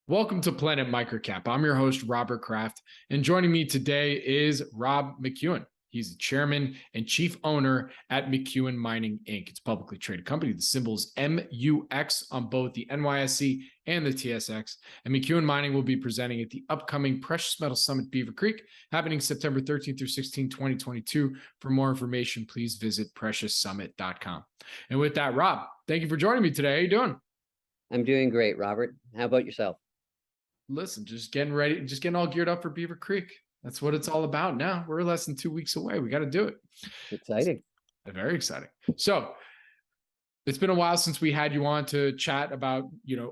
Welcome to Planet MicroCap. I'm your host, Robert Kraft, and joining me today is Rob McEwen. He's the chairman and chief owner at McEwen Mining Inc. It's a publicly traded company. The symbol is MUX on both the NYSE and the TSX. And McEwen Mining will be presenting at the upcoming Precious Metal Summit Beaver Creek, happening September 13th through 16th, 2022. For more information, please visit precioussummit.com. And with that, Rob, thank you for joining me today. How you doing? I'm doing great, Robert. How about yourself? Listen, just getting ready, just getting all geared up for Beaver Creek. That's what it's all about now. We're less than 2 weeks away. We got to do it. Exciting. It's very exciting. So it's been a while since we had you on to chat about,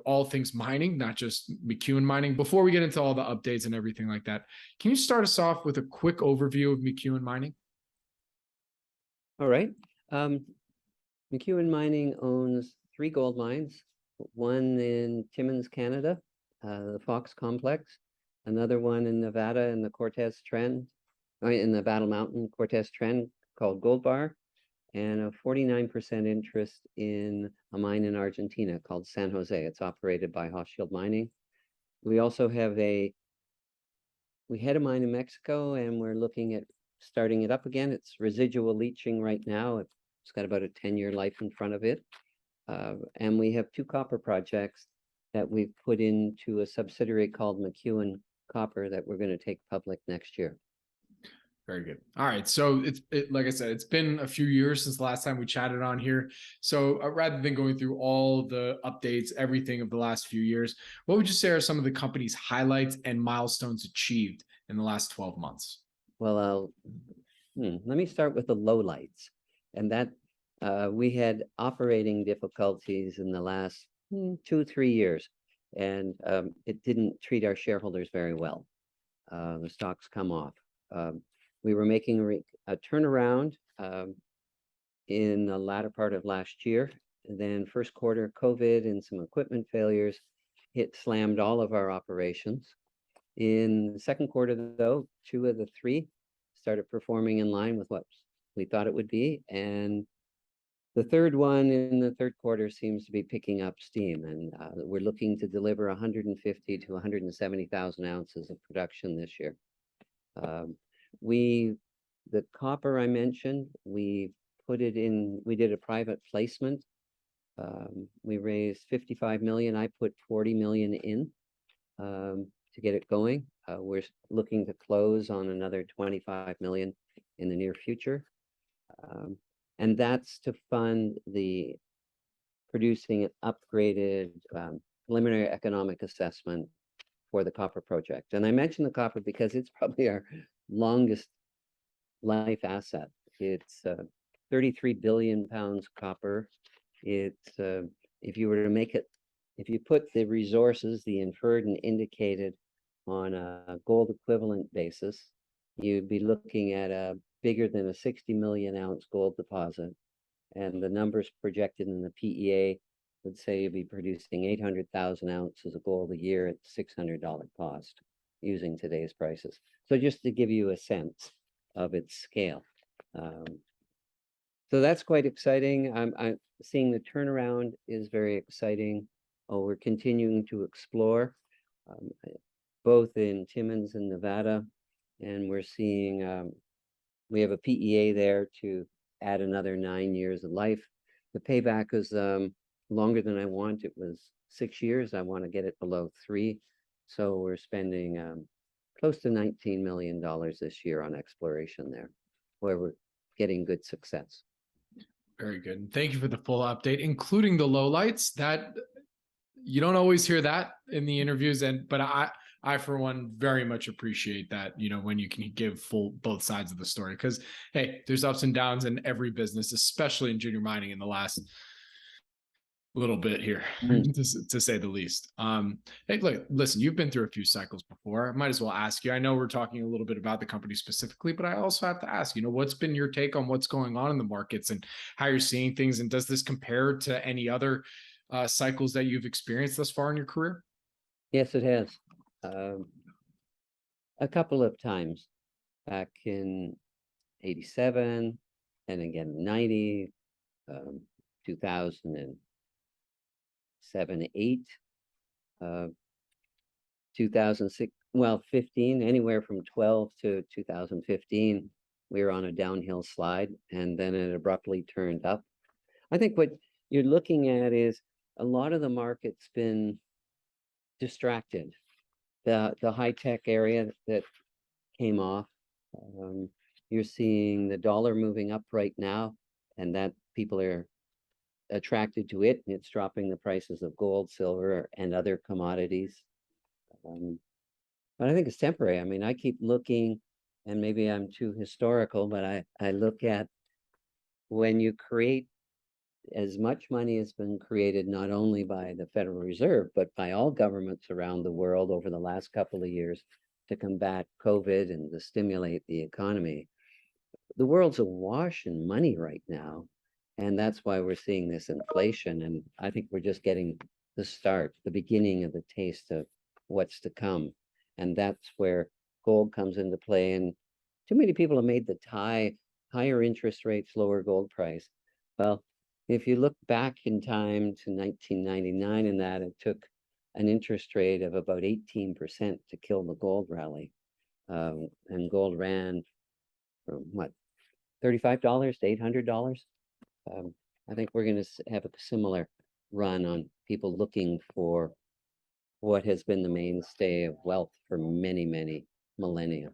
all things mining, not just McEwen Mining. Before we get into all the updates and everything like that, can you start us off with a quick overview of McEwen Mining? All right. McEwen Mining owns 3 gold mines, one in Timmins, Canada, the Fox Complex, another one in Nevada in the Cortez Trend, in the Battle Mountain Cortez Trend called Gold Bar, and a 49% interest in a mine in Argentina called San Jose. It's operated by Hochschild Mining. We also have we had a mine in Mexico, and we're looking at starting it up again. It's residual leaching right now. It's got about a 10-year life in front of it. And we have 2 copper projects that we've put into a subsidiary called McEwen Copper that we're going to take public next year. Very good. All right. So like I said, it's been a few years since the last time we chatted on here. So rather than going through all the updates, everything of the last few years, what would you say are some of the company's highlights and milestones achieved in the last 12 months? Well, let me start with the lowlights. And that we had operating difficulties in the last 2-3 years, and it didn't treat our shareholders very well. The stocks come off. We were making a turnaround in the latter part of last year. And then first quarter, COVID and some equipment failures slammed all of our operations. In the second quarter, though, 2 of the 3 started performing in line with what we thought it would be. And the third one in the third quarter seems to be picking up steam, and we're looking to deliver 150 to 170,000 ounces of production this year. The copper I mentioned, we put it in, we did a private placement. We raised 55 million. I put 40 million in to get it going. We're looking to close on another 25 million in the near future. And that's to fund the producing an upgraded preliminary economic assessment for the copper project. And I mentioned the copper because it's probably our longest life asset. It's 33 billion pounds copper. It's if you were to make it, if you put the resources, the inferred and indicated, on a gold equivalent basis, you'd be looking at a bigger than a 60 million ounce gold deposit, and the numbers projected in the PEA would say you'd be producing 800,000 ounces of gold a year at $600 cost using today's prices. So just to give you a sense of its scale. So that's quite exciting. I'm seeing the turnaround is very exciting. We're continuing to explore both in Timmins and Nevada, and we're seeing we have a PEA there to add another 9 years of life. The payback is longer than I want. It was 6 years. I want to get it below 3. So we're spending close to $19 million this year on exploration there, where we're getting good success. Very good. Thank you for the full update, including the lowlights. That you don't always hear that in the interviews, but I for one very much appreciate that, when you can give both sides of the story, because hey, there's ups and downs in every business, especially in junior mining in the last little bit here, to say the least. Hey, look, listen, you've been through a few cycles before. I might as well ask you. I know we're talking a little bit about the company specifically, but I also have to ask, what's been your take on what's going on in the markets and how you're seeing things, and does this compare to any other cycles that you've experienced thus far in your career? Yes, it has. A couple of times back in 87 and again 90, 2007, 8. 2006, well, 15, anywhere from 12 to 2015, we were on a downhill slide, and then it abruptly turned up. I think what you're looking at is a lot of the market's been distracted. The high tech area that came off, you're seeing the dollar moving up right now, and that people are attracted to it, and it's dropping the prices of gold, silver, and other commodities. But I think it's temporary. I mean, I keep looking, and maybe I'm too historical, but I look at when you create as much money has been created not only by the Federal Reserve, but by all governments around the world over the last couple of years to combat COVID and to stimulate the economy. The world's awash in money right now, and that's why we're seeing this inflation. And I think we're just getting the start, the beginning of the taste of what's to come. And that's where gold comes into play. And too many people have made the tie higher interest rates, lower gold price. Well, if you look back in time to 1999 and that, it took an interest rate of about 18% to kill the gold rally. And gold ran from what, $35 to $800? I think we're going to have a similar run on people looking for what has been the mainstay of wealth for many, many millennia.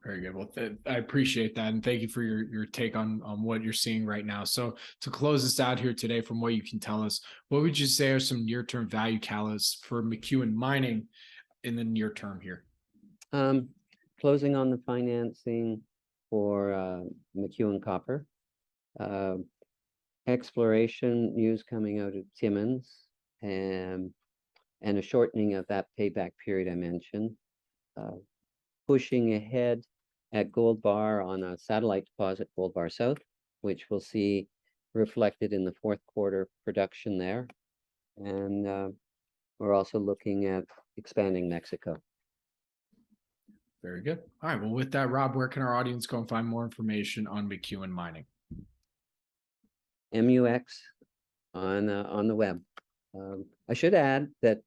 Very good. Well, I appreciate that. And thank you for your take on what you're seeing right now. So to close this out here today, from what you can tell us, what would you say are some near-term value catalysts for McEwen Mining in the near term here? Closing on the financing for McEwen Copper. Exploration news coming out of Timmins, and a shortening of that payback period I mentioned. Pushing ahead at Gold Bar on a satellite deposit, Gold Bar South, which we'll see reflected in the fourth quarter production there. And we're also looking at expanding Mexico. Very good. All right. Well, with that, Rob, where can our audience go and find more information on McEwen Mining? MUX on the web. I should add that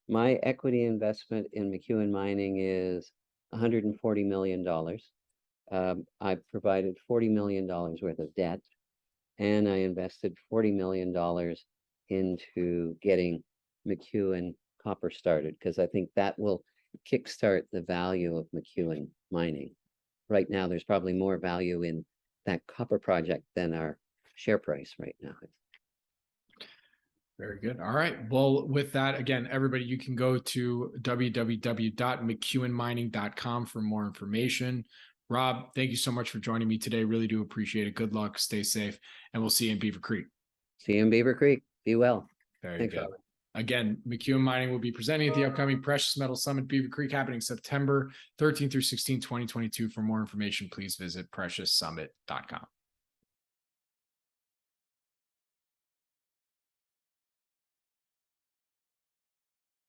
my equity investment in McEwen Mining is $140 million. I've provided $40 million worth of debt, and I invested $40 million into getting McEwen Copper started, because I think that will kickstart the value of McEwen Mining. Right now, there's probably more value in that copper project than our share price right now. Very good. All right. Well, with that, again, everybody, you can go to www.mcewenmining.com for more information. Rob, thank you so much for joining me today. Really do appreciate it. Good luck. Stay safe. And we'll see you in Beaver Creek. See you in Beaver Creek. Be well. Very good. Robert. Again, McEwen Mining will be presenting at the upcoming Precious Metal Summit Beaver Creek, happening September 13 through 16, 2022. For more information, please visit precioussummit.com.